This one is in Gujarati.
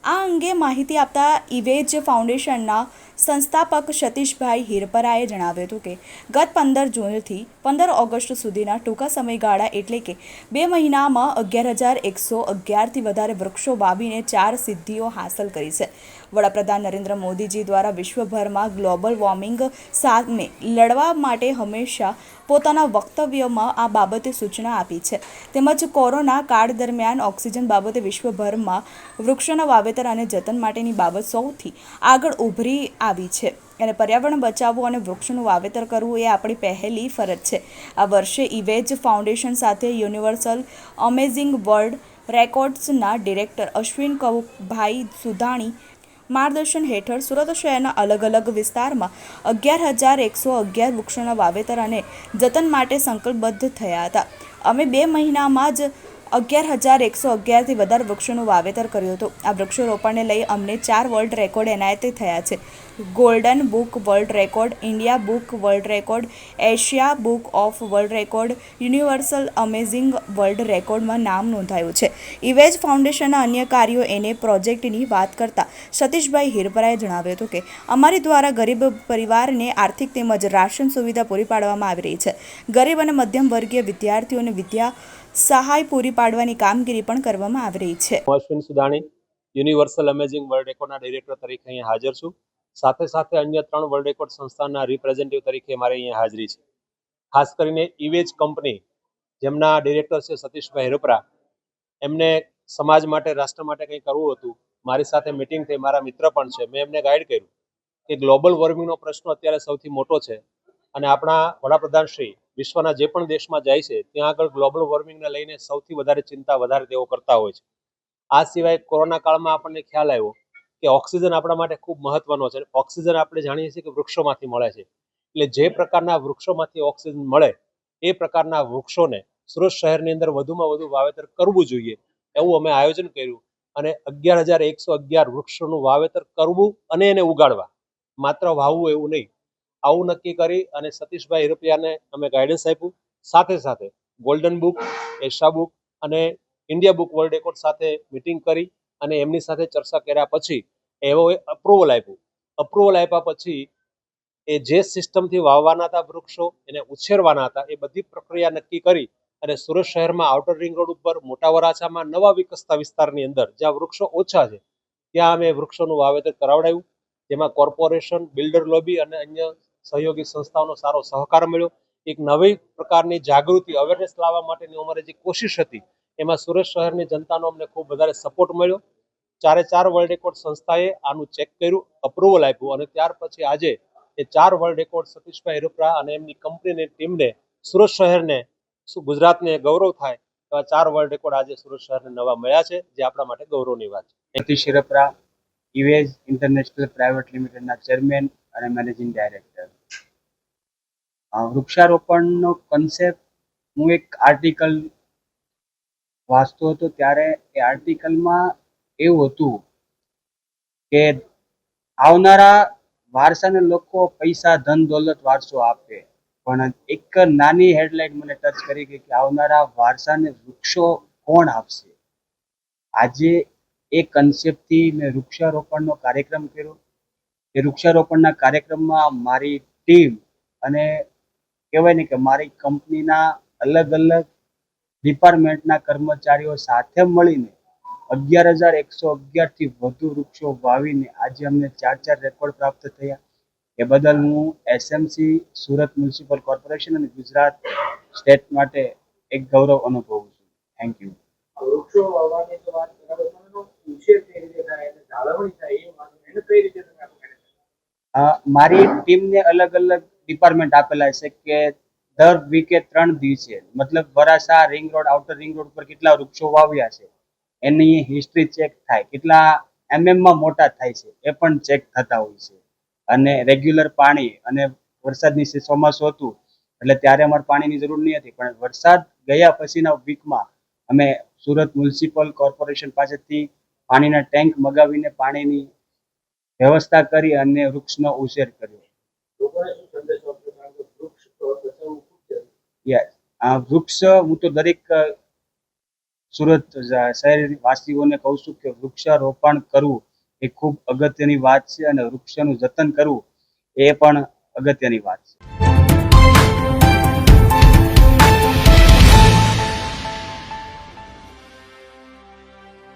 આ અંગે માહિતી આપતા ઇવેજ ફાઉન્ડેશનના સંસ્થાપક સતીશભાઈ હિરપરાએ જણાવ્યું હતું કે ગત 15 જૂનથી 15 ઓગસ્ટ સુધીના ટૂંકા સમયગાળા એટલે કે 2 મહિનામાં 11,111થી વધારે વૃક્ષો વાવીને 4 સિદ્ધિઓ હાંસલ કરી છે. વડાપ્રધાન નરેન્દ્ર મોદીજી દ્વારા વિશ્વભરમાં ગ્લોબલ વોર્મિંગ સામે લડવા માટે હંમેશા પોતાના વક્તવ્યમાં આ બાબતે સૂચના આપી છે. તેમજ કોરોના કાળ દરમિયાન ઓક્સિજન બાબતે વિશ્વભરમાં વૃક્ષોના વાવેતર અને જતન માટેની બાબત સૌથી આગળ ઉભરી આવી છે અને પર્યાવરણ બચાવવું અને વૃક્ષોનું વાવેતર કરવું એ આપણી પહેલી ફરજ છે. આ વર્ષે ઇવેજ ફાઉન્ડેશન સાથે યુનિવર્સલ અમેઝિંગ વર્લ્ડ રેકોર્ડ્સના ડિરેક્ટર અશ્વિન ભાઈ સુધાણી માર્ગદર્શન હેઠળ સુરત શહેરના અલગ અલગ વિસ્તારમાં 11,111 વૃક્ષોના વાવેતર અને જતન માટે સંકલ્પબદ્ધ થયા હતા. અમે 2 મહિનામાં જ 11,111થી વધારે વૃક્ષોનું વાવેતર કર્યું હતું. આ વૃક્ષારોપણને લઈ અમને 4 વર્લ્ડ રેકોર્ડ એનાયત થયા છે. Golden book world record, India book world record, Asia book of world record, universal amazing world રેકોર્ડમાં નામ નોંધાયું છે. ઇવેજ ફાઉન્ડેશનના અન્ય કાર્યો એને પ્રોજેક્ટની વાત કરતા સતીશભાઈ હિરપરાએ જણાવ્યું હતું કે અમારી દ્વારા ગરીબ પરિવારને આર્થિક તેમજ રાશન સુવિધા પૂરી પાડવામાં આવી રહી છે. ગરીબ અને મધ્યમ વર્ગીય વિદ્યાર્થીઓને વિદ્યા સહાય પૂરી પાડવાની કામગીરી પણ કરવામાં આવી રહી છે. Ashwin Sudani universal amazing world રેકોર્ડના ડિરેક્ટર તરીકે અહીંયા હાજર છું. સાથે સાથે અન્ય 3 વર્લ્ડ રેકોર્ડ સંસ્થાના રિપ્રેઝેન્ટેટિવ તરીકે મારે અહીંયા હાજરી છે. ખાસ કરીને ઇવેજ કંપની જેમના ડિરેક્ટર છે સતીશભાઈ હિરપરા, એમને સમાજ માટે રાષ્ટ્ર માટે કંઈ કરવું હતું. મારી સાથે મિટિંગ થઈ, મારા મિત્ર પણ છે. મેં એમને ગાઈડ કર્યું કે ગ્લોબલ વોર્મિંગનો પ્રશ્ન અત્યારે સૌથી મોટો છે અને આપણા વડાપ્રધાન શ્રી વિશ્વના જે પણ દેશમાં જાય છે ત્યાં આગળ ગ્લોબલ વોર્મિંગને લઈને સૌથી વધારે ચિંતા વધારે તેઓ કરતા હોય છે. આ સિવાય કોરોના કાળમાં આપણને ખ્યાલ આવ્યો કે ઓક્સિજન આપણા માટે ખૂબ મહત્વનો છે. ઓક્સિજન આપણે જાણીએ છીએ કે વૃક્ષોમાંથી મળે છે. એટલે જે પ્રકારના વૃક્ષોમાંથી ઓક્સિજન મળે એ પ્રકારના વૃક્ષોને સુરત શહેરની અંદર વધુમાં વધુ વાવેતર કરવું જોઈએ એવું અમે આયોજન કર્યું અને 11,111 વૃક્ષોનું વાવેતર કરવું અને એને ઉગાડવા, માત્ર વાવવું એવું નહીં, આવું નક્કી કરી અને સતીશભાઈ હિરપરાને અમે ગાઈડન્સ આપ્યું. સાથે સાથે ગોલ્ડન બુક, એશિયા બુક અને ઇન્ડિયા બુક વર્લ્ડ રેકોર્ડ સાથે મિટિંગ કરી અને એમની સાથે ચર્ચા કર્યા પછી એઓએ અપ્રુવલ આપ્યું. અપ્રુવલ આપ્યા પછી એ જે સિસ્ટમથી વાવવાના હતા વૃક્ષો, એને ઉછેરવાના હતા, એ બધી પ્રક્રિયા નક્કી કરી અને સુરત શહેરમાં આઉટર રિંગ રોડ ઉપર મોટા વરાછામાં નવા વિકસતા વિસ્તારની અંદર જ્યાં વૃક્ષો ઓછા છે ત્યાં અમે વૃક્ષોનું વાવેતર કરાવડાવ્યું. જેમાં કોર્પોરેશન, બિલ્ડર લોબી અને અન્ય સહયોગી સંસ્થાઓનો સારો સહકાર મળ્યો. એક નવી પ્રકારની જાગૃતિ, અવેરનેસ લાવવા માટેની અમારી જે કોશિશ હતી એમાં સુરત શહેરની જનતાનો અમને ખૂબ વધારે સપોર્ટ મળ્યો. 4 વર્લ્ડ રેકોર્ડ સંસ્થાએ આનું ચેક કર્યું, અપ્રુવલ આપ્યું અને ત્યાર પછી આજે એ 4 વર્લ્ડ રેકોર્ડ સતીશભાઈ હિરપરા અને એમની કંપનીની ટીમને સુરત શહેરને, ગુજરાતને ગૌરવ થાય એવા 4 વર્લ્ડ રેકોર્ડ આજે સુરત શહેરને નવા મળ્યા છે, જે આપણા માટે ગૌરવની વાત છે. સતીશ હિરપરા, ઇવેજ ઇન્ટરનેશનલ પ્રાઇવેટ લિમિટેડના ચેરમેન અને મેનેજિંગ ડાયરેક્ટર. વૃક્ષારોપણનો કન્સેપ્ટ, હું એક આર્ટિકલ વાંચતો હતો ત્યારે એ આર્ટિકલમાં એવું હતું કે આવનારા વારસાને લોકો પૈસા, ધન દોલત, વારસો આપે, પણ એક નાની હેડલાઇન મને ટચ કરી ગઈ કે આવનારા વારસાને વૃક્ષો કોણ આપશે. આજે એ કન્સેપ્ટથી મેં વૃક્ષારોપણનો કાર્યક્રમ કર્યો. એ વૃક્ષારોપણના કાર્યક્રમમાં મારી ટીમ અને કહેવાય ને કે મારી કંપનીના અલગ અલગ ડિપાર્ટમેન્ટના કર્મચારીઓ સાથે મળીને 11,111થી વધુ વૃક્ષો વાવીને આજે અમને 4 રેકોર્ડ પ્રાપ્ત થયા. એ બદલ હું એસએમસી, સુરત મ્યુનિસિપલ કોર્પોરેશન અને ગુજરાત સ્ટેટ માટે એક ગૌરવ અનુભવું છું. Thank you. વૃક્ષો વાવવાની તો વાત કરો, પણ ઉછેર કઈ રીતે થાય અને જાળવણી થાય એ વાત એને કઈ રીતે તમે મારી ટીમને અલગ અલગ ડિપાર્ટમેન્ટ આપેલા છે કે દર વીકે 3 દિવસે, મતલબ Varachha ring road, outer ring road પર કેટલા વૃક્ષો વાવ્યા છે એની હિસ્ટ્રી ચેક થાય, કેટલા એમએમમાં મોટા થાય છે એ પણ ચેક થતા હોય છે. અને રેગ્યુલર પાણી, અને વરસાદની ચોમાસું હતું એટલે ત્યારે અમારે પાણીની જરૂર નહીં હતી, પણ વરસાદ ગયા પછીના વીકમાં અમે સુરત મ્યુનિસિપલ કોર્પોરેશન પાસેથી પાણીના ટેન્ક મગાવીને પાણીની વ્યવસ્થા કરી અને વૃક્ષનો ઉછેર કર્યો. વૃક્ષ હું તો દરેક સુરત શહેરવાસીઓને કહું છું કે વૃક્ષારોપણ કરવું એ ખૂબ અગત્યની વાત છે અને વૃક્ષોનું જતન કરવું એ પણ અગત્યની વાત છે.